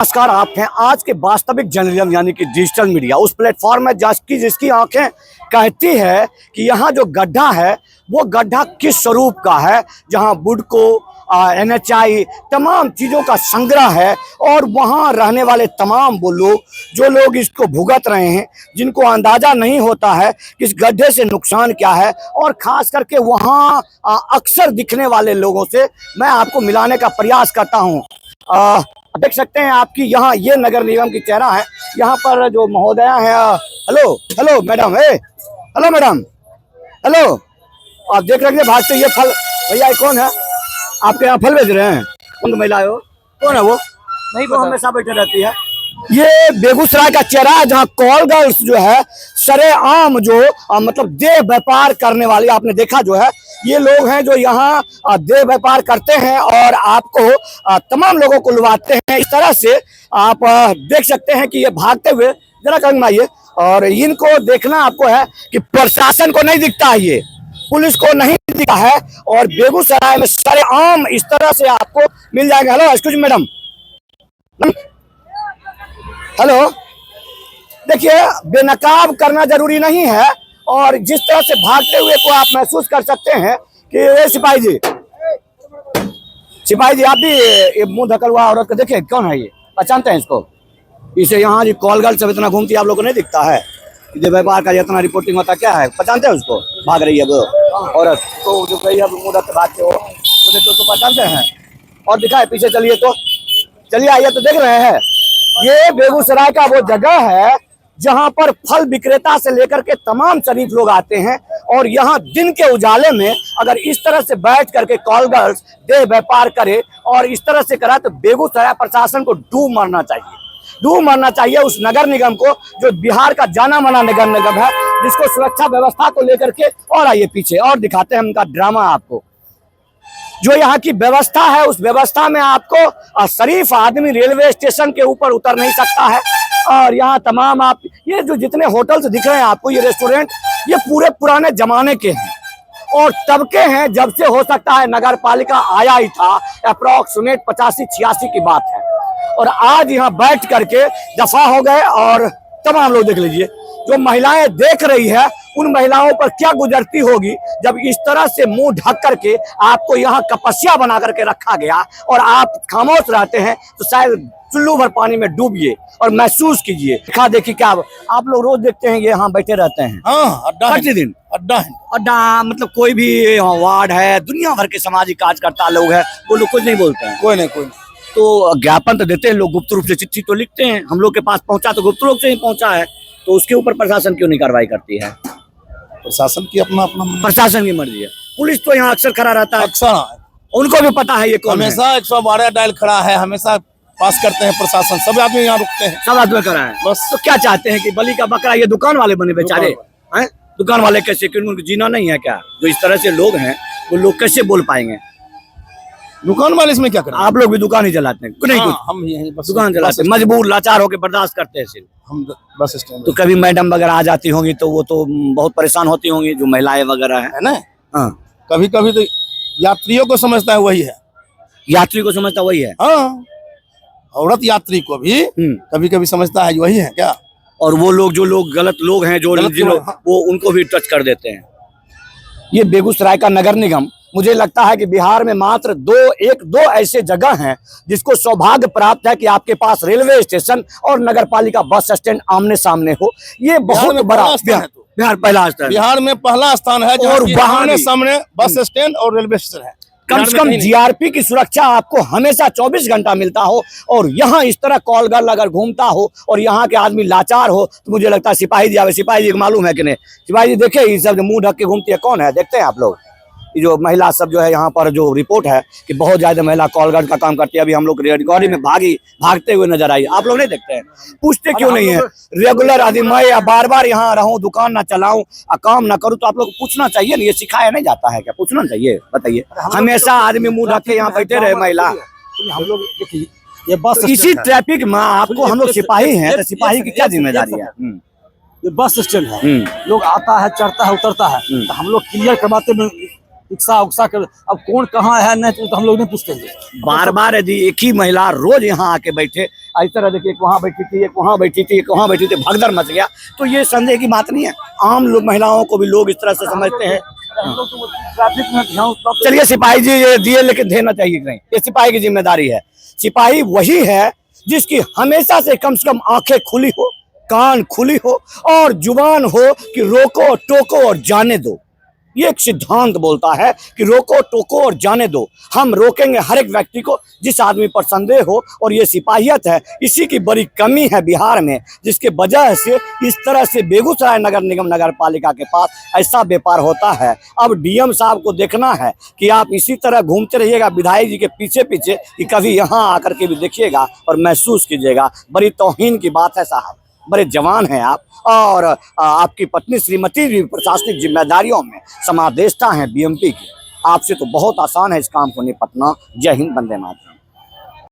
नमस्कार। आप हैं आज के वास्तविक जर्नलिज्म यानी कि डिजिटल मीडिया उस प्लेटफॉर्म में जिसकी आंखें कहती है कि यहाँ जो गड्ढा है वो गड्ढा किस स्वरूप का है, जहाँ बुडको NHI तमाम चीज़ों का संग्रह है और वहाँ रहने वाले तमाम वो लोग जो लोग इसको भुगत रहे हैं, जिनको अंदाज़ा नहीं होता है कि इस गड्ढे से नुकसान क्या है। और ख़ास करके वहाँ अक्सर दिखने वाले लोगों से मैं आपको मिलाने का प्रयास करता हूँ। देख सकते हैं आपकी यहाँ ये नगर निगम की चेहरा है। यहाँ पर जो महोदया है, hello hello madam, hello madam, hello. आप देख रहे हैं भागते ये फल, भैया ये कौन है आपके यहाँ फल बेच रहे हैं? कौन महिला है वो, कौन है वो? नहीं वो हमेशा बैठे रहती है। ये बेगूसराय का चेहरा है जहाँ कॉल गर्ल्स जो है सरेआम जो मतलब देह व्यापार करने वाले आपने देखा जो है, ये लोग हैं जो यहाँ देह व्यापार करते हैं और आपको तमाम लोगों को लुभाते हैं। इस तरह से आप देख सकते हैं कि ये भागते हुए जरा कहीं आइए, और इनको देखना आपको है कि प्रशासन को नहीं दिखता है, ये पुलिस को नहीं दिखता है, और बेगूसराय में सरेआम इस तरह से आपको मिल जाएगा। Hello excuse madam, hello. देखिए बेनकाब करना जरूरी नहीं है, और जिस तरह से भागते हुए को आप महसूस कर सकते हैं कि सिपाही जी आप भी ये मुंह ढकल हुआ औरत को देखिए, कौन है ये? पहचानते हैं इसको? इसे यहाँ जी कॉल गर्ल सब इतना घूमती है, आप लोगों को नहीं दिखता है कि व्यापार का जितना रिपोर्टिंग होता क्या है? पहचानते हैं उसको? भाग रही है वो औरत तो जो कही है मुंह ढक के भागते हो, मुझे तो पहचानते हैं। और दिखाए पीछे, चलिए तो चलिए आइए, तो देख रहे हैं ये बेगूसराय का वो जगह है जहां पर फल विक्रेता से लेकर के तमाम शरीफ लोग आते हैं, और यहाँ दिन के उजाले में अगर इस तरह से बैठ करके कॉल गर्ल्स देह व्यापार करे और इस तरह से करा तो बेगूसराय प्रशासन को डूब मरना चाहिए उस नगर निगम को, जो बिहार का जाना माना नगर निगम है, जिसको सुरक्षा व्यवस्था को लेकर के। और आइए पीछे और दिखाते हैं उनका ड्रामा आपको। जो यहाँ की व्यवस्था है उस व्यवस्था में आपको शरीफ आदमी रेलवे स्टेशन के ऊपर उतर नहीं सकता है, और यहाँ तमाम आप ये जो जितने होटल्स दिख रहे हैं आपको, ये रेस्टोरेंट, ये पूरे पुराने जमाने के हैं और तब के हैं जब से हो सकता है नगर पालिका आया ही था। अप्रॉक्सीमेट 85-86 की बात है, और आज यहाँ बैठ करके दफा हो गए। और तमाम लोग देख लीजिए, जो महिलाएं देख रही है उन महिलाओं पर क्या गुजरती होगी जब इस तरह से मुंह ढक करके आपको यहाँ तपस्या बना करके रखा गया और आप खामोश रहते हैं। तो शायद चुल्लू भर पानी में डूबिए और महसूस कीजिए। देखा देखी क्या आप लोग रोज देखते हैं ये यहाँ बैठे रहते हैं? हाँ, अड्डा प्रतिदिन अड्डा मतलब कोई भी वार्ड है, दुनिया भर के सामाजिक कार्यकर्ता लोग हैं, वो लोग कुछ नहीं बोलते हैं? कोई नहीं तो ज्ञापन तो देते हैं लोग, गुप्त रूप से चिट्ठी तो लिखते हैं, हम लोग के पास पहुंचा तो गुप्त रूप से ही पहुंचा है, तो उसके ऊपर प्रशासन क्यों नहीं कार्रवाई करती है? प्रशासन की अपना प्रशासन की मर्जी है। पुलिस तो यहाँ अक्सर खड़ा रहता है, अक्सर उनको भी पता है ये कौन है। हमेशा 112 डायल खड़ा है, हमेशा पास करते हैं प्रशासन, सब आदमी यहाँ रुकते हैं, सब आदमी खड़ा है बस। तो क्या चाहते हैं कि बलि का बकरा ये दुकान वाले बने बेचारे हैं? दुकान वाले कैसे, क्यों उनको जीना नहीं है क्या? जो इस तरह से लोग हैं वो लोग कैसे बोल पाएंगे? दुकान वाले इसमें क्या करें? आप लोग भी दुकान ही चलाते हैं? नहीं, कुछ हम यहीं बस दुकान चलाते हैं, मजबूर लाचार होकर बर्दाश्त करते हैं सिर्फ। हम बस स्टैंड। तो कभी मैडम वगैरह आ जाती होंगी तो वो तो बहुत परेशान होती होंगी, जो महिलाएं वगैरह है ना। हाँ, कभी कभी तो यात्रियों को समझता है वही है, यात्री को समझता वही है। हाँ, औरत यात्री को भी कभी कभी समझता है वही है क्या। और वो लोग जो लोग गलत लोग हैं, जो वो उनको भी टच कर देते हैं। ये बेगूसराय का नगर निगम, मुझे लगता है कि बिहार में मात्र दो ऐसे जगह हैं जिसको सौभाग्य प्राप्त है कि आपके पास रेलवे स्टेशन और नगर पालिका बस स्टैंड आमने सामने हो। ये बहुत बड़ा बिहार पहला स्थान, बिहार में पहला स्थान है, और आमने सामने बस स्टैंड और रेलवे स्टेशन है। कम से कम जीआरपी की सुरक्षा आपको हमेशा 24 घंटा मिलता हो, और यहाँ इस तरह कॉल गर्ल अगर घूमता हो और यहाँ के आदमी लाचार हो, तो मुझे लगता है सिपाही जी आवे। सिपाही जी को मालूम है कि नहीं? सिपाही जी देखिए ये सब जो मुंह ढक के घूमती है कौन है, देखते हैं आप लोग? ये जो महिला सब जो है यहाँ पर जो रिपोर्ट है कि बहुत ज्यादा महिला कॉल गर्ल का काम करती है। अभी हम लोग रेडगौरी में भागते हुए नजर आई, आप लोग नहीं देखते हैं? पूछते क्यों नहीं है? रेगुलर आदमी मैं या बार बार यहाँ रहूं, दुकान ना चलाऊं, काम ना करूं, तो आप लोग को पूछना चाहिए ना, ये सिखाया नहीं जाता है क्या? पूछना चाहिए, बताइए। हमेशा आदमी मुंह ढक के यहाँ बैठे रहे महिला। हम लोग देखिए ये बस इसी ट्रैफिक में आपको, हम लोग सिपाही हैं तो सिपाही की क्या जिम्मेदारी है? ये बस स्टैंड है, लोग आता है, चढ़ता है, उतरता है, तो हम लोग क्लियर करवाते में रिक्शा उक्सा कर, अब कौन कहाँ है नहीं तो हम लोग नहीं पूछते हैं। बार बार यदि एक ही महिला रोज यहाँ आके बैठे, इस तरह देखिए, एक वहाँ बैठी थी, एक वहाँ बैठी थी, एक वहाँ बैठी थी, भगदड़ मच गया, तो ये संदेह की बात नहीं है। आम लोग, महिलाओं को भी लोग इस तरह से समझते हैं। हम लोग तो ट्रैफिक में ध्यान उतना तो- चलिए सिपाही जी ये दिए, लेकिन देना चाहिए कि नहीं, ये सिपाही की जिम्मेदारी है। सिपाही वही है जिसकी हमेशा से कम आंखें खुली हो, कान खुली हो और जुबान हो कि रोको टोको और जाने दो। ये एक सिद्धांत बोलता है कि रोको टोको और जाने दो। हम रोकेंगे हर एक व्यक्ति को जिस आदमी पर संदेह हो, और ये सिपाहियत है। इसी की बड़ी कमी है बिहार में, जिसके वजह से इस तरह से बेगूसराय नगर निगम नगर पालिका के पास ऐसा व्यापार होता है। अब डीएम साहब को देखना है कि आप इसी तरह घूमते रहिएगा विधायक जी के पीछे पीछे, कि कभी यहाँ आकर के भी देखिएगा और महसूस कीजिएगा। बड़ी तौहीन की बात है साहब, बड़े जवान हैं आप, और आपकी पत्नी श्रीमती भी प्रशासनिक जिम्मेदारियों में समादेष्टा हैं बीएमपी की। आपसे तो बहुत आसान है इस काम को निपटना। जय हिंद, वंदे मातरम।